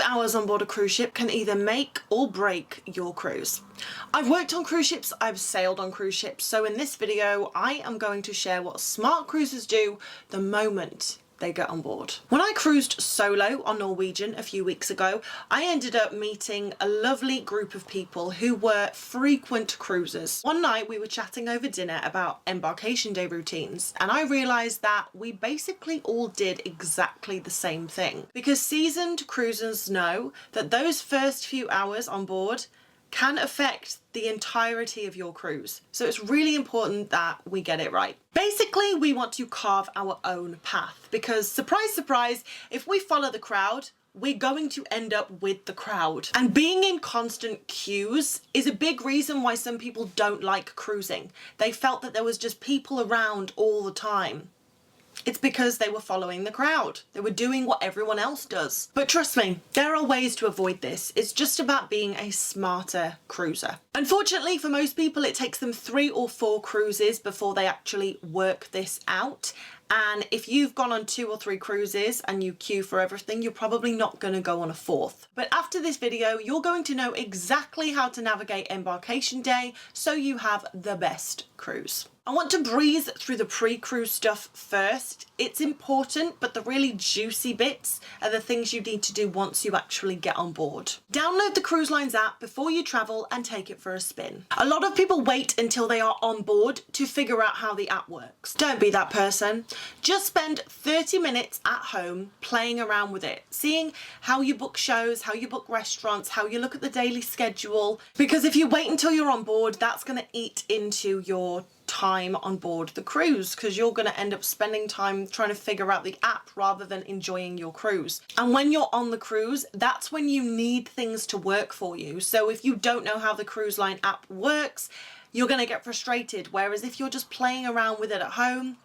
hours on board a cruise ship can either make or break your cruise. I've worked on cruise ships, I've sailed on cruise ships, so in this video I am going to share what smart cruisers do the moment they get on board. When I cruised solo on Norwegian a few weeks ago, I ended up meeting a lovely group of people who were frequent cruisers. One night we were chatting over dinner about embarkation day routines, and I realised that we basically all did exactly the same thing. Because seasoned cruisers know that those first few hours on board can affect the entirety of your cruise. So it's really important that we get it right. Basically, we want to carve our own path because, surprise, surprise, if we follow the crowd, we're going to end up with the crowd. And being in constant queues is a big reason why some people don't like cruising. They felt that there was just people around all the time. It's because they were following the crowd. They were doing what everyone else does. But trust me, there are ways to avoid this. It's just about being a smarter cruiser. Unfortunately, for most people, it takes them 3 or 4 cruises before they actually work this out. And if you've gone on 2 or 3 cruises and you queue for everything, you're probably not going to go on a 4th. But after this video, you're going to know exactly how to navigate embarkation day so you have the best cruise. I want to breeze through the pre-cruise stuff first. It's important, but the really juicy bits are the things you need to do once you actually get on board. Download the Cruise Lines app before you travel and take it for a spin. A lot of people wait until they are on board to figure out how the app works. Don't be that person. Just spend 30 minutes at home playing around with it, seeing how you book shows, how you book restaurants, how you look at the daily schedule. Because if you wait until you're on board, that's going to eat into your time on board the cruise, because you're going to end up spending time trying to figure out the app rather than enjoying your cruise. And when you're on the cruise, that's when you need things to work for you. So if you don't know how the cruise line app works, you're going to get frustrated. Whereas if you're just playing around with it at home,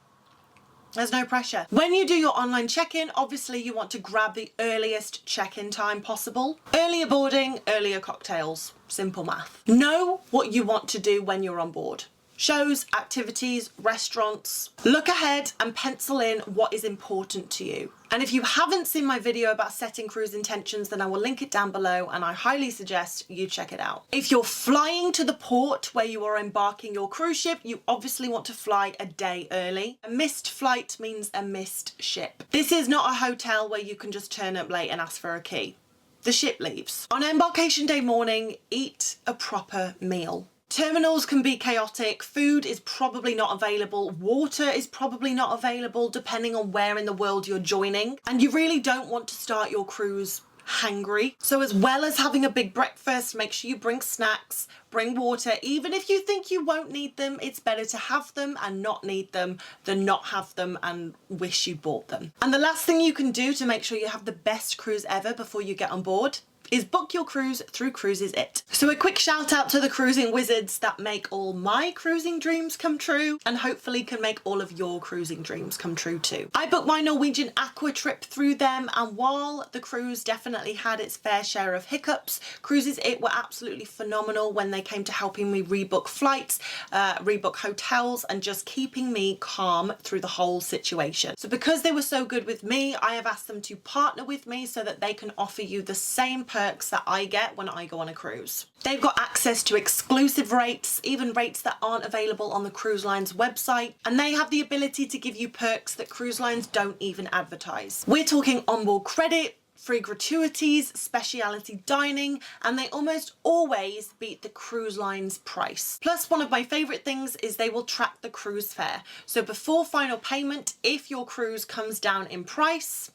there's no pressure. When you do your online check-in, obviously you want to grab the earliest check-in time possible. Earlier boarding, earlier cocktails. Simple math. Know what you want to do when you're on board. Shows, activities, restaurants. Look ahead and pencil in what is important to you. And if you haven't seen my video about setting cruise intentions, then I will link it down below and I highly suggest you check it out. If you're flying to the port where you are embarking your cruise ship, you obviously want to fly a day early. A missed flight means a missed ship. This is not a hotel where you can just turn up late and ask for a key. The ship leaves. On embarkation day morning, eat a proper meal. Terminals can be chaotic, food is probably not available, water is probably not available depending on where in the world you're joining, and you really don't want to start your cruise hangry. So as well as having a big breakfast, make sure you bring snacks, bring water. Even if you think you won't need them, it's better to have them and not need them than not have them and wish you bought them. And the last thing you can do to make sure you have the best cruise ever before you get on board is book your cruise through Cruises It. So a quick shout out to the cruising wizards that make all my cruising dreams come true and hopefully can make all of your cruising dreams come true too. I booked my Norwegian Aqua trip through them, and while the cruise definitely had its fair share of hiccups, Cruises It were absolutely phenomenal when they came to helping me rebook flights, rebook hotels, and just keeping me calm through the whole situation. So because they were so good with me, I have asked them to partner with me so that they can offer you the same perks that I get when I go on a cruise. They've got access to exclusive rates, even rates that aren't available on the cruise line's website, and they have the ability to give you perks that cruise lines don't even advertise. We're talking onboard credit, free gratuities, speciality dining, and they almost always beat the cruise line's price. Plus, one of my favourite things is they will track the cruise fare. So before final payment, if your cruise comes down in price,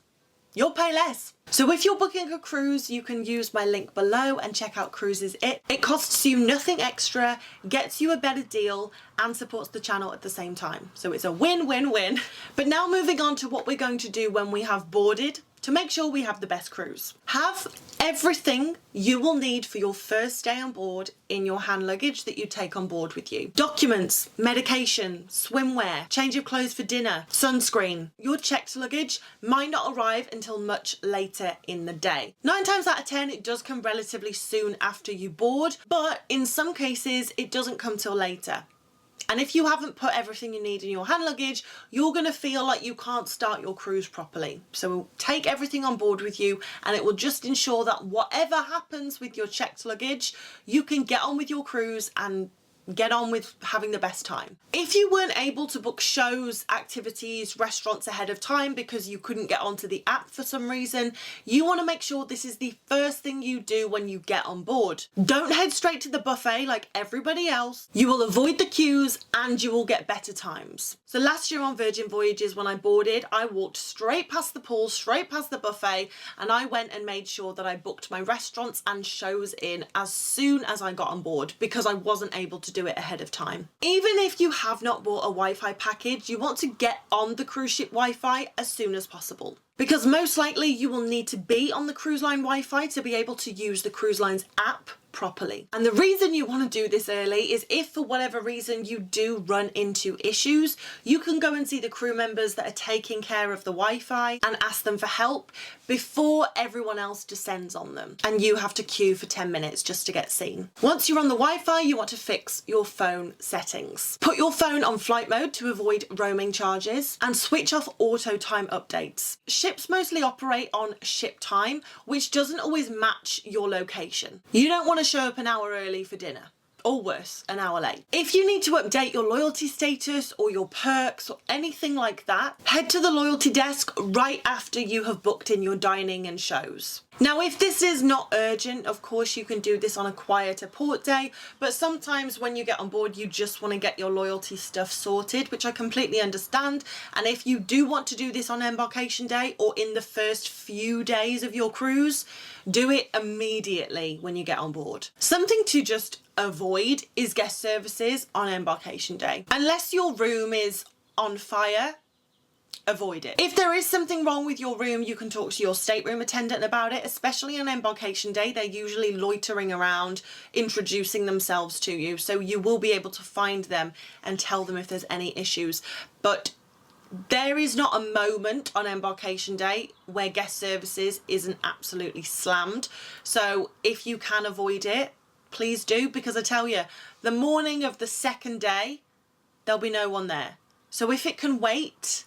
you'll pay less. So if you're booking a cruise, you can use my link below and check out Cruises It. It costs you nothing extra, gets you a better deal, and supports the channel at the same time. So it's a win-win-win. But now moving on to what we're going to do when we have boarded to make sure we have the best cruise. Have everything you will need for your first day on board in your hand luggage that you take on board with you. Documents, medication, swimwear, change of clothes for dinner, sunscreen. Your checked luggage might not arrive until much later in the day. 9 times out of 10, it does come relatively soon after you board, but in some cases, it doesn't come till later. And if you haven't put everything you need in your hand luggage, you're going to feel like you can't start your cruise properly. So take everything on board with you, and it will just ensure that whatever happens with your checked luggage, you can get on with your cruise and get on with having the best time. If you weren't able to book shows, activities, restaurants ahead of time because you couldn't get onto the app for some reason, you want to make sure this is the first thing you do when you get on board. Don't head straight to the buffet like everybody else. You will avoid the queues and you will get better times. So last year on Virgin Voyages, when I boarded, I walked straight past the pool, straight past the buffet, and I went and made sure that I booked my restaurants and shows in as soon as I got on board because I wasn't able to do it ahead of time. Even if you have not bought a Wi-Fi package, you want to get on the cruise ship Wi-Fi as soon as possible, because most likely you will need to be on the cruise line Wi-Fi to be able to use the cruise line's app properly. And the reason you want to do this early is if for whatever reason you do run into issues, you can go and see the crew members that are taking care of the Wi-Fi and ask them for help before everyone else descends on them and you have to queue for 10 minutes just to get seen. Once you're on the Wi-Fi, you want to fix your phone settings. Put your phone on flight mode to avoid roaming charges and switch off auto time updates. Ships mostly operate on ship time, which doesn't always match your location. You don't want to show up an hour early for dinner, or worse, an hour late. If you need to update your loyalty status or your perks or anything like that, head to the loyalty desk right after you have booked in your dining and shows. Now, if this is not urgent, of course you can do this on a quieter port day, but sometimes when you get on board, you just want to get your loyalty stuff sorted, which I completely understand. And if you do want to do this on embarkation day or in the first few days of your cruise, do it immediately when you get on board. Something to just avoid is guest services on embarkation day. Unless your room is on fire, avoid it. If there is something wrong with your room, you can talk to your stateroom attendant about it, especially on embarkation day. They're usually loitering around, introducing themselves to you, so you will be able to find them and tell them if there's any issues. But there is not a moment on embarkation day where guest services isn't absolutely slammed. So if you can avoid it, please do, because I tell you, the morning of the second day, there'll be no one there. So if it can wait,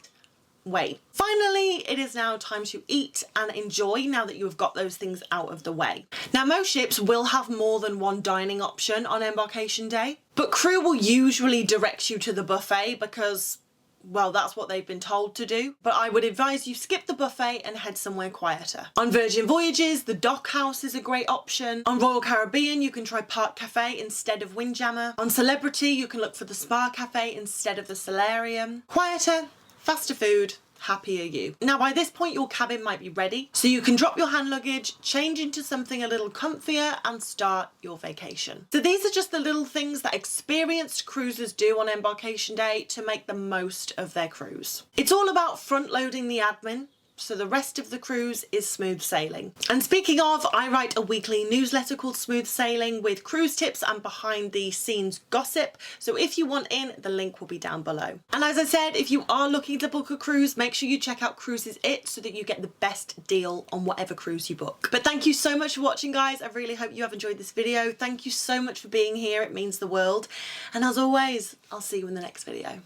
wait. Finally, it is now time to eat and enjoy now that you have got those things out of the way. Now, most ships will have more than one dining option on embarkation day, but crew will usually direct you to the buffet because, well, that's what they've been told to do. But I would advise you skip the buffet and head somewhere quieter. On Virgin Voyages, the dock house is a great option. On Royal Caribbean, you can try Park Cafe instead of Windjammer. On Celebrity, you can look for the Spa Cafe instead of the Solarium. Quieter, faster food, happier you. Now, by this point, your cabin might be ready, so you can drop your hand luggage, change into something a little comfier and start your vacation. So these are just the little things that experienced cruisers do on embarkation day to make the most of their cruise. It's all about front loading the admin, so the rest of the cruise is smooth sailing. And speaking of, I write a weekly newsletter called Smooth Sailing with cruise tips and behind the scenes gossip. So if you want in, the link will be down below. And as I said, if you are looking to book a cruise, make sure you check out Cruises It so that you get the best deal on whatever cruise you book. But thank you so much for watching, guys. I really hope you have enjoyed this video. Thank you so much for being here. It means the world. And as always, I'll see you in the next video.